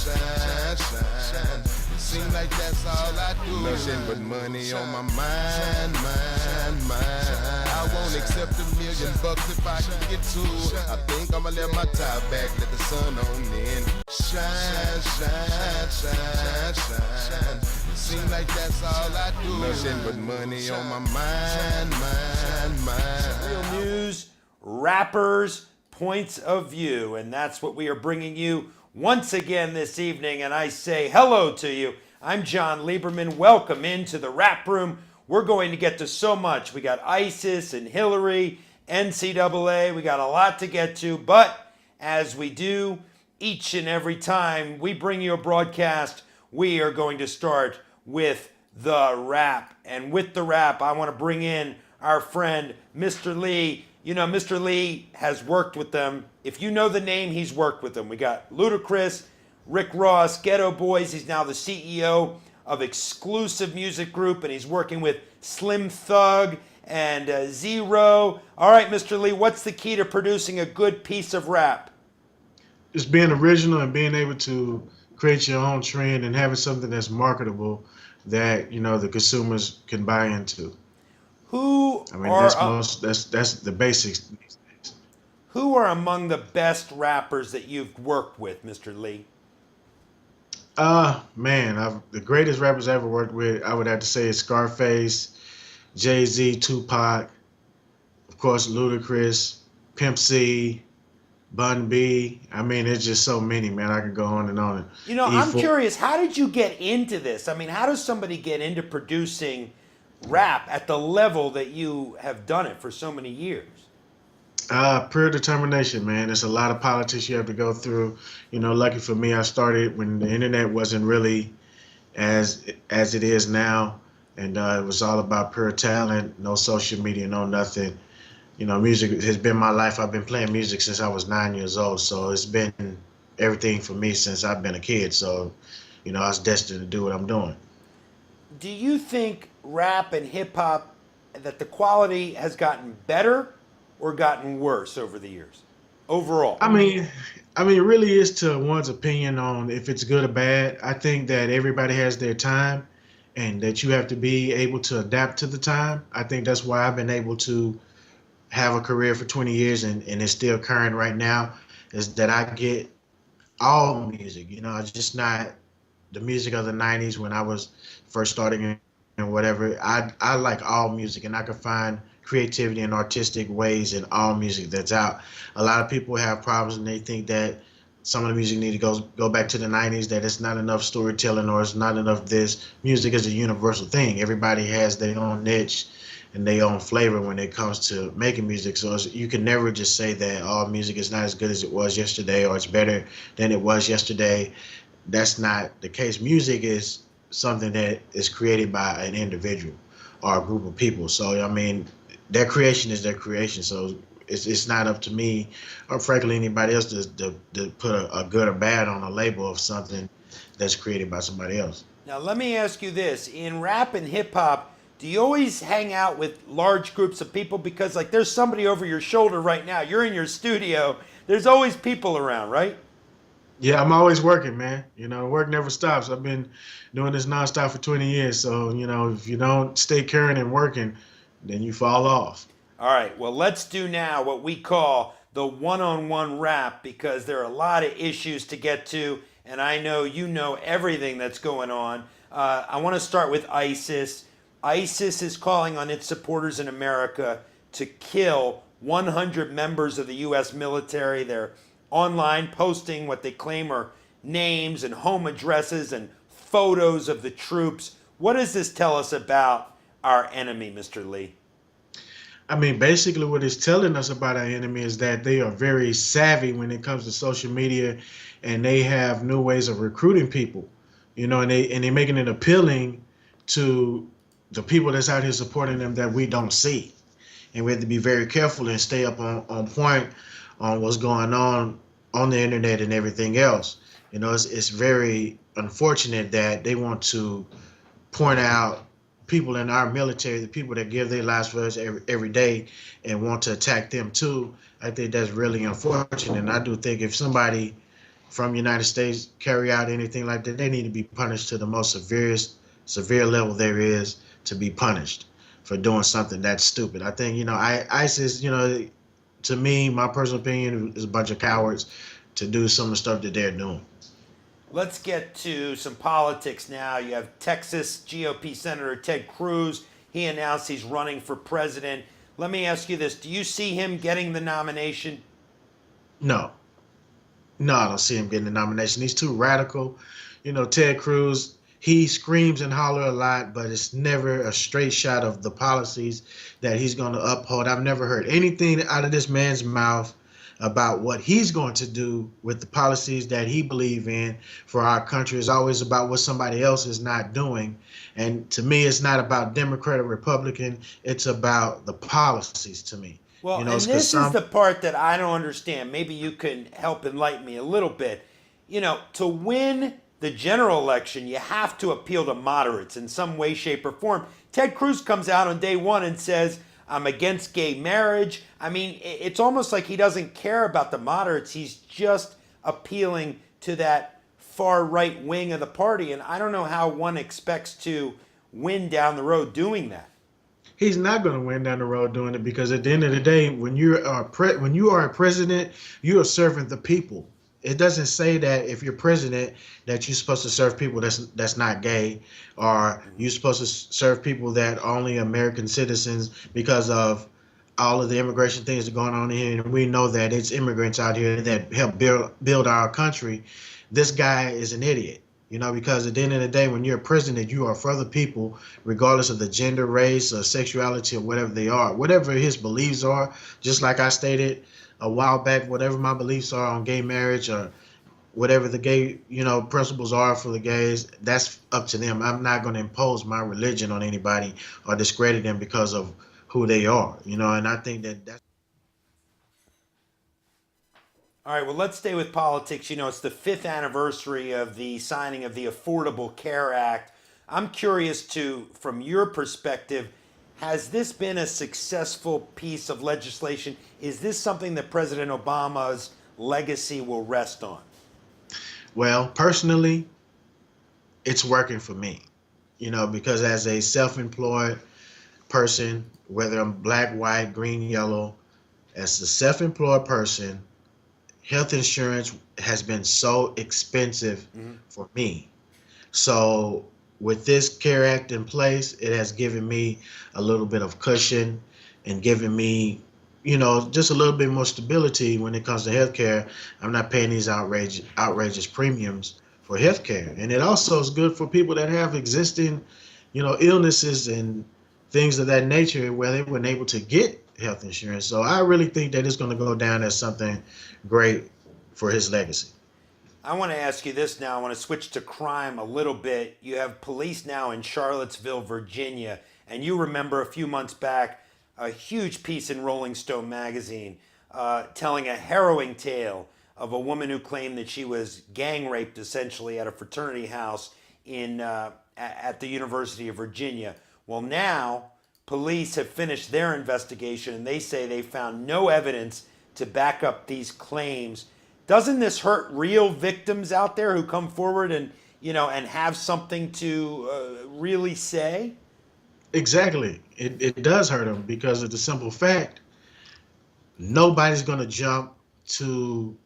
shine, shine. It seems like that's all I do. Nothing but money on my mind, mind, mind. I won't accept $1,000,000 if I can get two. I think I'ma let my tie back, let the sun on in. Shine, shine, shine, shine. It seems like that's all I do. Nothing but money on my mind, mind, mind. Real news, rappers, points of view, and that's what we are bringing you once again this evening. And I say hello to you. I'm Jon Leiberman. Welcome into the Rap Room. We're going to get to so much. We got ISIS and Hillary, NCAA. We got a lot to get to, but as we do each and every time we bring you a broadcast, we are going to start with the rap. And with the rap, I want to bring in our friend, Mr. Lee. You know, Mr. Lee has worked with them. If you know the name, he's worked with them. We got Ludacris, Rick Ross, Ghetto Boys. He's now the CEO of Xclusive Music Group, and he's working with Slim Thug and Zero. All right, Mr. Lee, what's the key to producing a good piece of rap? Just being original and being able to create your own trend and having something that's marketable that, you know, the consumers can buy into. That's the basics. Who are among the best rappers that you've worked with, Mr. Lee? The greatest rappers I ever worked with, I would have to say is Scarface, Jay-Z, Tupac, of course Ludacris, Pimp C, Bun B. I mean, it's just so many, man. I could go on and on. You know, I'm curious, how did you get into this? I mean, how does somebody get into producing rap at the level that you have done it for so many years? Pure determination, man. There's a lot of politics you have to go through. You know, lucky for me, I started when the internet wasn't really as it is now, and it was all about pure talent, no social media, no nothing. You know, music has been my life. I've been playing music since I was 9 years old, so it's been everything for me since I've been a kid. So, you know, I was destined to do what I'm doing. Do you think rap and hip hop, that the quality has gotten better or gotten worse over the years, overall? I mean, it really is to one's opinion on if it's good or bad. I think that everybody has their time and that you have to be able to adapt to the time. I think that's why I've been able to have a career for 20 years and it's still current right now, is that I get all music. You know, it's just not the music of the 90s when I was first starting and whatever. I like all music, and I can find creativity and artistic ways in all music that's out. A lot of people have problems and they think that some of the music need to go back to the 90s, that it's not enough storytelling or it's not enough this. Music is a universal thing. Everybody has their own niche and their own flavor when it comes to making music. So you can never just say that all music is not as good as it was yesterday or it's better than it was yesterday. That's not the case. Music is something that is created by an individual or a group of people. So, I mean, their creation is their creation. So it's not up to me or frankly anybody else to put a good or bad on a label of something that's created by somebody else. Now, let me ask you this. In rap and hip hop, do you always hang out with large groups of people? Because, like, there's somebody over your shoulder right now. You're in your studio. There's always people around, right? Yeah, I'm always working, man. You know, work never stops. I've been doing this nonstop for 20 years. So, you know, if you don't stay current and working, then you fall off. All right, well, let's do now what we call the one-on-one rap, because there are a lot of issues to get to, and I know you know everything that's going on. I want to start with ISIS. ISIS is calling on its supporters in America to kill 100 members of the U.S. military. They're online posting what they claim are names and home addresses and photos of the troops. What does this tell us about our enemy, Mr. Lee? I mean, basically what it's telling us about our enemy is that they are very savvy when it comes to social media, and they have new ways of recruiting people, you know, and they're making it appealing to the people that's out here supporting them that we don't see. And we have to be very careful and stay up on point on what's going on the internet and everything else. You know, it's very unfortunate that they want to point out people in our military, the people that give their lives for us every day, and want to attack them too. I think that's really unfortunate. And I do think if somebody from United States carry out anything like that, they need to be punished to the most severe level there is to be punished for doing something that's stupid. I think, ISIS, to me, my personal opinion is a bunch of cowards to do some of the stuff that they're doing. Let's get to some politics now. You have Texas GOP Senator Ted Cruz. He announced he's running for president. Let me ask you this. Do you see him getting the nomination? No, no, I don't see him getting the nomination. He's too radical. Ted Cruz, he screams and holler a lot, but it's never a straight shot of the policies that he's going to uphold. I've never heard anything out of this man's mouth about what he's going to do with the policies that he believes in for our country. It's always about what somebody else is not doing. And to me, it's not about Democrat or Republican. It's about the policies to me. Well, and this is the part that I don't understand. Maybe you can help enlighten me a little bit. To win the general election, you have to appeal to moderates in some way, shape, or form. Ted Cruz comes out on day one and says, I'm against gay marriage. I mean, it's almost like he doesn't care about the moderates. He's just appealing to that far right wing of the party. And I don't know how one expects to win down the road doing that. He's not going to win down the road doing it, because at the end of the day, when you are a president, you are serving the people. It doesn't say that if you're president that you're supposed to serve people that's not gay, or you're supposed to serve people that are only American citizens because of all of the immigration things that are going on here. And we know that it's immigrants out here that help build our country. This guy is an idiot, because at the end of the day, when you're a president, you are for the people, regardless of the gender, race, or sexuality, or whatever they are, whatever his beliefs are. Just like I stated a while back, whatever my beliefs are on gay marriage, or whatever the gay, principles are for the gays, that's up to them. I'm not going to impose my religion on anybody or discredit them because of who they are, and I think that's. All right, well, let's stay with politics. It's the 5th anniversary of the signing of the Affordable Care Act. I'm curious from your perspective, has this been a successful piece of legislation? Is this something that President Obama's legacy will rest on? Well, personally, it's working for me, because as a self-employed person, whether I'm black, white, green, yellow, as a self-employed person, health insurance has been so expensive for me. So with this CARE Act in place, it has given me a little bit of cushion and given me, just a little bit more stability when it comes to healthcare. I'm not paying these outrageous premiums for healthcare. And it also is good for people that have existing, illnesses and things of that nature where they weren't able to get health insurance. So I really think that it's going to go down as something great for his legacy. I want to ask you this now. I want to switch to crime a little bit. You have police now in Charlottesville, Virginia, and you remember a few months back a huge piece in Rolling Stone magazine telling a harrowing tale of a woman who claimed that she was gang raped essentially at a fraternity house at the University of Virginia. Well, now police have finished their investigation and they say they found no evidence to back up these claims. Doesn't this hurt real victims out there who come forward and have something to really say? Exactly. It does hurt them because of the simple fact nobody's going to jump to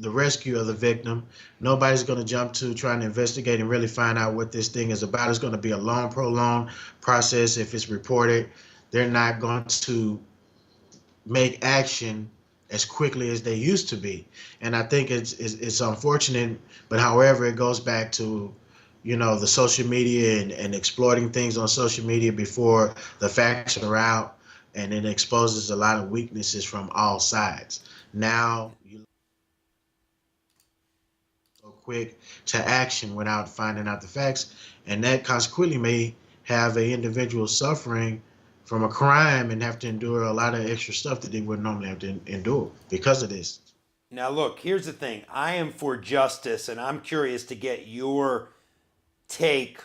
the rescue of the victim. Nobody's going to jump to trying to investigate and really find out what this thing is about. It's going to be a long, prolonged process. If it's reported, they're not going to make action as quickly as they used to be. And I think it's unfortunate, but however, it goes back to, the social media and exploiting things on social media before the facts are out, and it exposes a lot of weaknesses from all sides. Now, you so quick to action without finding out the facts, and that consequently may have an individual suffering from a crime and have to endure a lot of extra stuff that they would normally have to endure because of this. Now, look, here's the thing. I am for justice, and I'm curious to get your take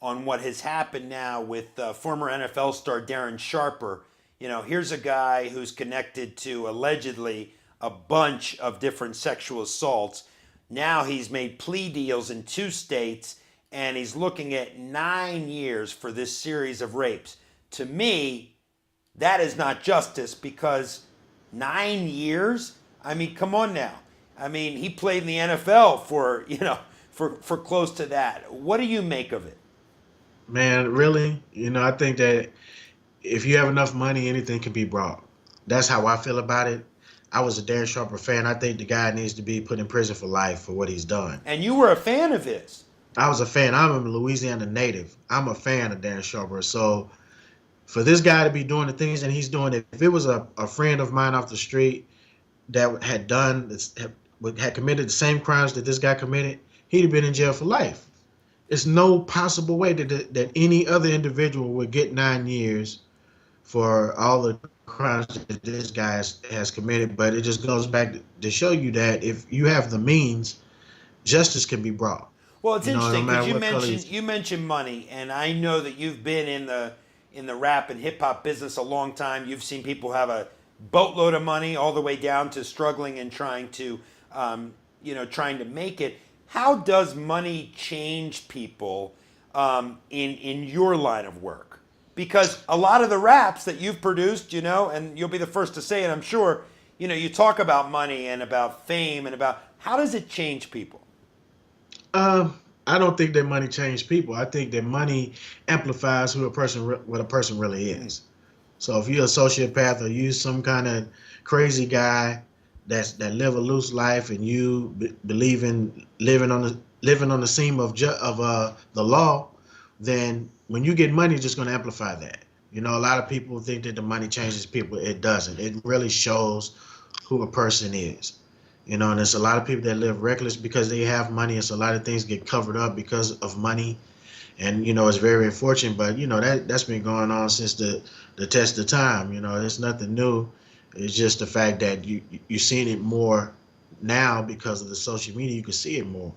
on what has happened now with former NFL star Darren Sharper. Here's a guy who's connected to allegedly a bunch of different sexual assaults. Now he's made plea deals in 2 states, and he's looking at 9 years for this series of rapes. To me, that is not justice, because 9 years? I mean, come on now. I mean, he played in the NFL for, for close to that. What do you make of it? Man, really, I think that if you have enough money, anything can be brought. That's how I feel about it. I was a Dan Sharper fan. I think the guy needs to be put in prison for life for what he's done. And you were a fan of his. I was a fan. I'm a Louisiana native. I'm a fan of Dan Sharper. So for this guy to be doing the things that he's doing, if it was a friend of mine off the street that had done this, had committed the same crimes that this guy committed, he'd have been in jail for life. It's no possible way that any other individual would get 9 years for all the crimes that this guy has committed. But it just goes back to show you that if you have the means, justice can be brought. Well, it's interesting because matter you mentioned money, and I know that you've been in the rap and hip hop business a long time. You've seen people have a boatload of money all the way down to struggling and trying to make it. How does money change people in your line of work? Because a lot of the raps that you've produced, and you'll be the first to say it, I'm sure, you talk about money and about fame and about how does it change people? I don't think that money changed people. I think that money amplifies what a person really is. So if you're a sociopath or you some kind of crazy guy that live a loose life and you believe in living on the seam of the law, then when you get money, it's just going to amplify that. A lot of people think that the money changes people. It doesn't. It really shows who a person is. And there's a lot of people that live reckless because they have money. It's a lot of things get covered up because of money. And, it's very unfortunate. But, that's been going on since the test of time. It's nothing new. It's just the fact that you're seeing it more now because of the social media. You can see it more.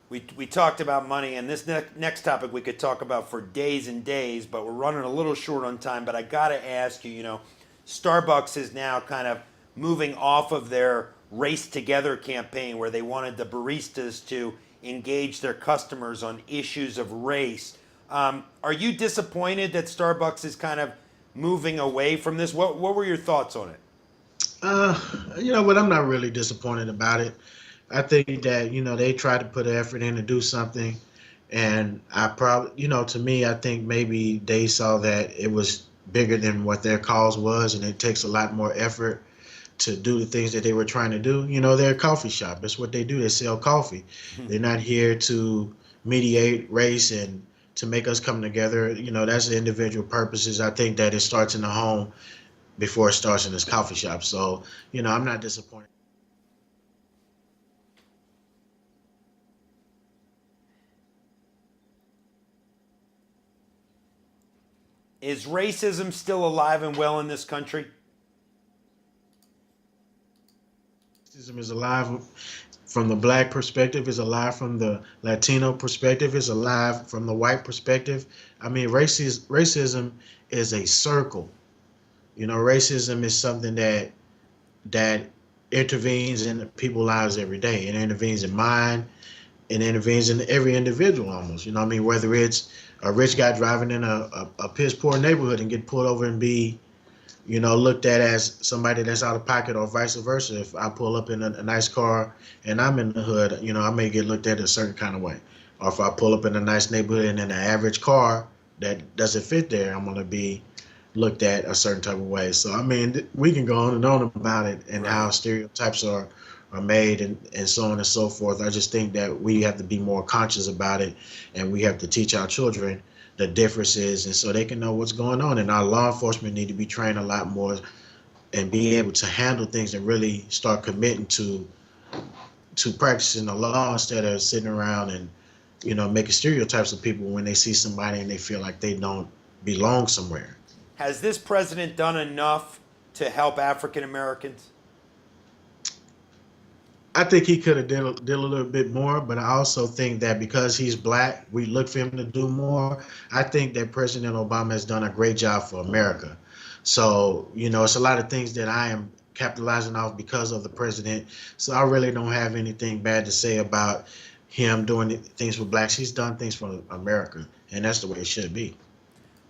We talked about money, and this next topic we could talk about for days and days, but we're running a little short on time. But I got to ask you, Starbucks is now kind of moving off of their Race Together campaign where they wanted the baristas to engage their customers on issues of race. Are you disappointed that Starbucks is kind of moving away from this? What were your thoughts on it? But I'm not really disappointed about it. I think that, they tried to put effort in to do something. And I probably, to me, I think maybe they saw that it was bigger than what their cause was. And it takes a lot more effort to do the things that they were trying to do. They're a coffee shop. That's what they do. They sell coffee. They're not here to mediate race and to make us come together. That's the individual purposes. I think that it starts in the home before it starts in this coffee shop. So, I'm not disappointed. Is racism still alive and well in this country? Racism is alive from the black perspective, is alive from the Latino perspective, is alive from the white perspective. I mean, racism is a circle. Racism is something that intervenes in people's lives every day. It intervenes in mine. It intervenes in every individual almost. Whether it's a rich guy driving in a piss poor neighborhood and get pulled over and be looked at as somebody that's out of pocket, or vice versa. If I pull up in a nice car and I'm in the hood, I may get looked at a certain kind of way. Or if I pull up in a nice neighborhood and in an average car that doesn't fit there, I'm going to be looked at a certain type of way. So, we can go on and on about it and how stereotypes are made and so on and so forth. I just think that we have to be more conscious about it, and we have to teach our children the differences, and so they can know what's going on. And our law enforcement need to be trained a lot more and be able to handle things and really start committing to practicing the law instead of sitting around and making stereotypes of people when they see somebody and they feel like they don't belong somewhere. Has this president done enough to help African Americans? I think he could have did a little bit more, but I also think that because he's black, we look for him to do more. I think that President Obama has done a great job for America. So, it's a lot of things that I am capitalizing off because of the president. So I really don't have anything bad to say about him doing things for blacks. He's done things for America, and that's the way it should be.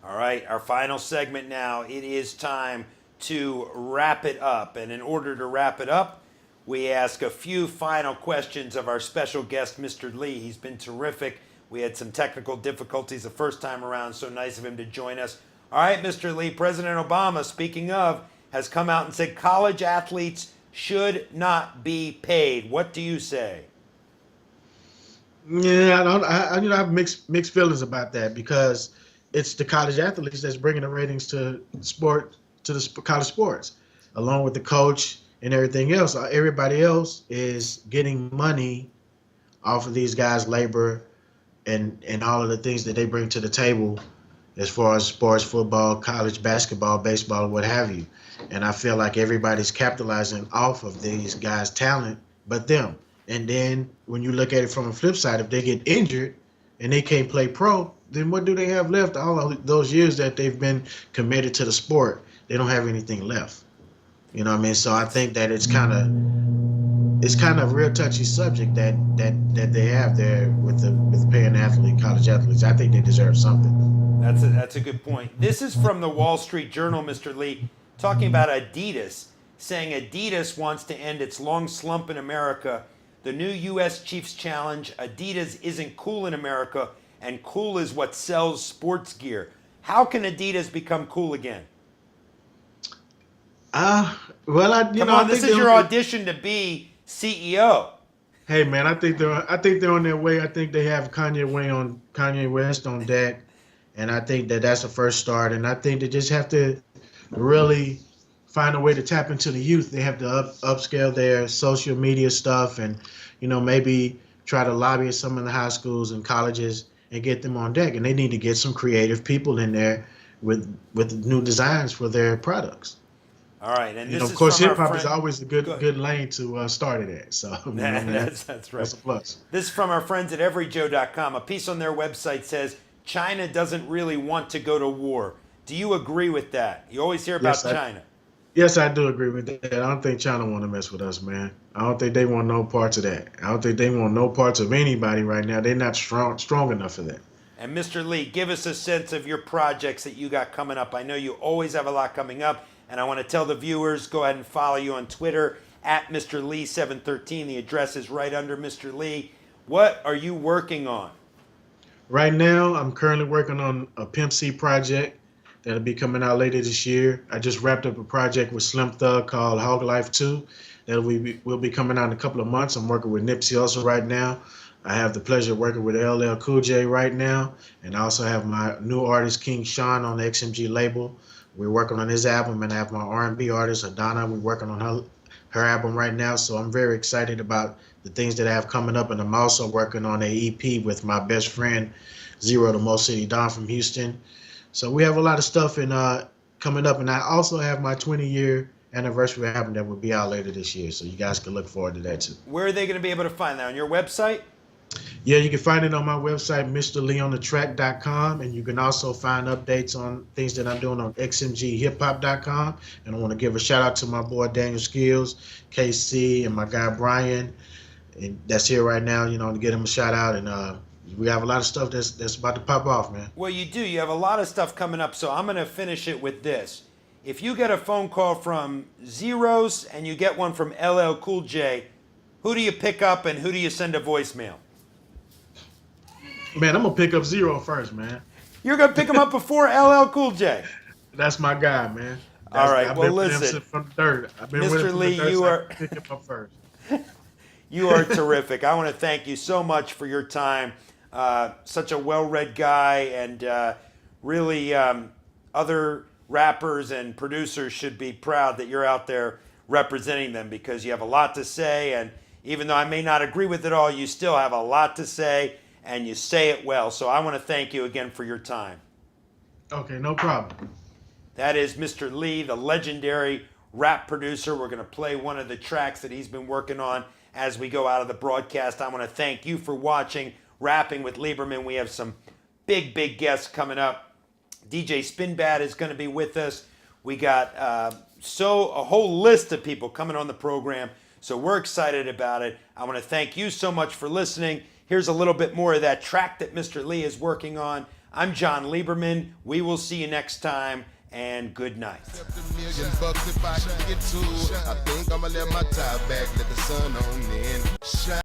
All right, our final segment now. It is time to wrap it up. And in order to wrap it up, we ask a few final questions of our special guest, Mr. Lee. He's been terrific. We had some technical difficulties the first time around. So nice of him to join us. All right, Mr. Lee, President Obama, speaking of, has come out and said college athletes should not be paid. What do you say? Yeah, I have mixed feelings about that because it's the college athletes that's bringing the ratings to the college sports, along with the coach and everything else. Everybody else is getting money off of these guys' labor and all of the things that they bring to the table as far as sports, football, college basketball, baseball, what have you. And I feel like everybody's capitalizing off of these guys' talent but them. And then when you look at it from the flip side, if they get injured and they can't play pro, then what do they have left? All of those years that they've been committed to the sport, they don't have anything left. You know what I mean? So I think that it's kind of a real touchy subject that they have there with paying college athletes. I think they deserve something. That's a good point. This is from the Wall Street Journal, Mr. Lee, talking about Adidas, saying Adidas wants to end its long slump in America. The new U.S. Chiefs challenge, Adidas isn't cool in America, and cool is what sells sports gear. How can Adidas become cool again? This is your audition to be CEO. Hey man, I think they're on their way. I think they have Kanye West on deck, and I think that's a first start. And I think they just have to really find a way to tap into the youth. They have to upscale their social media stuff, and maybe try to lobby at some of the high schools and colleges and get them on deck. And they need to get some creative people in there with new designs for their products. All right, and of course, hip hop is always a good lane to start it at. So that's right. That's a plus. This is from our friends at EveryJoe.com. A piece on their website says China doesn't really want to go to war. Do you agree with that? You always hear about China. Yes, I do agree with that. I don't think China want to mess with us, man. I don't think they want no parts of that. I don't think they want no parts of anybody right now. They're not strong enough for that. And Mr. Lee, give us a sense of your projects that you got coming up. I know you always have a lot coming up. And I want to tell the viewers, go ahead and follow you on Twitter at Mr. Lee713. The address is right under Mr. Lee. What are you working on? Right now, I'm currently working on a Pimp C project that'll be coming out later this year. I just wrapped up a project with Slim Thug called Hog Life 2 that will be coming out in a couple of months. I'm working with Nipsey Hussle right now. I have the pleasure of working with LL Cool J right now. And I also have my new artist, King Sean, on the XMG label. We're working on his album, and I have my R&B artist, Adana. We're working on her album right now, so I'm very excited about the things that I have coming up, and I'm also working on an EP with my best friend, Zero, the Mo City Don from Houston. So we have a lot of stuff coming up, and I also have my 20-year anniversary album that will be out later this year, so you guys can look forward to that too. Where are they going to be able to find that? On your website? Yeah, you can find it on my website, MrLeonTheTrack.com, and you can also find updates on things that I'm doing on XMGHipHop.com. And I want to give a shout out to my boy Daniel Skills, KC, and my guy Brian, and that's here right now. To get him a shout out. And we have a lot of stuff that's about to pop off, man. Well, you do. You have a lot of stuff coming up. So I'm going to finish it with this. If you get a phone call from Zeros and you get one from LL Cool J, who do you pick up and who do you send a voicemail? Man, I'm going to pick up Zero first, man. You're going to pick him up before LL Cool J? That's my guy, man. All right, well, listen. From the dirt. I've been Mr. Lee, you are... Pick him up first. You are terrific. I want to thank you so much for your time. Such a well-read guy, and really other rappers and producers should be proud that you're out there representing them, because you have a lot to say, and even though I may not agree with it all, you still have a lot to say, and you say it well. So I want to thank you again for your time. Okay, no problem. That is Mr. Lee, the legendary rap producer. We're going to play one of the tracks that he's been working on as we go out of the broadcast. I want to thank you for watching Rapping with Lieberman. We have some big guests coming up. DJ Spinbad is going to be with us. We got a whole list of people coming on the program. So we're excited about it. I want to thank you so much for listening. Here's a little bit more of that track that Mr. Lee is working on. I'm Jon Leiberman. We will see you next time, and good night. $1,000,000 if I can get to. I think I'ma let my tie back, let the sun on in. Shine.